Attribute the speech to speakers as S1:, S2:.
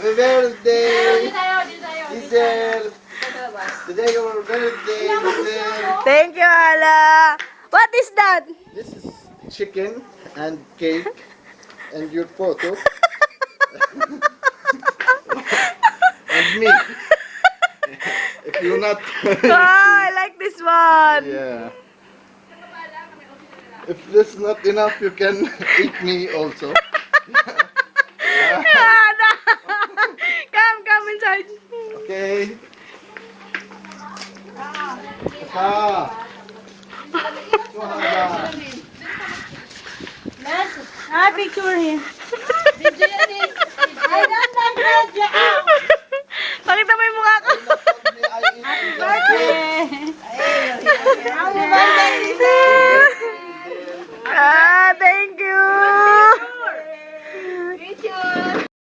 S1: Happy birthday! Diesel! Today your birthday, Diesel!
S2: Thank you, Ala. What is that?
S1: This is chicken and cake and your photo and me. If you're not...
S2: Ah, I like this one.
S1: Yeah. If this not enough, you can eat me also.
S2: Ana. Come inside.
S1: Okay. Ah.
S2: Picture here. Pakita mo yung mukha ko. Thank you.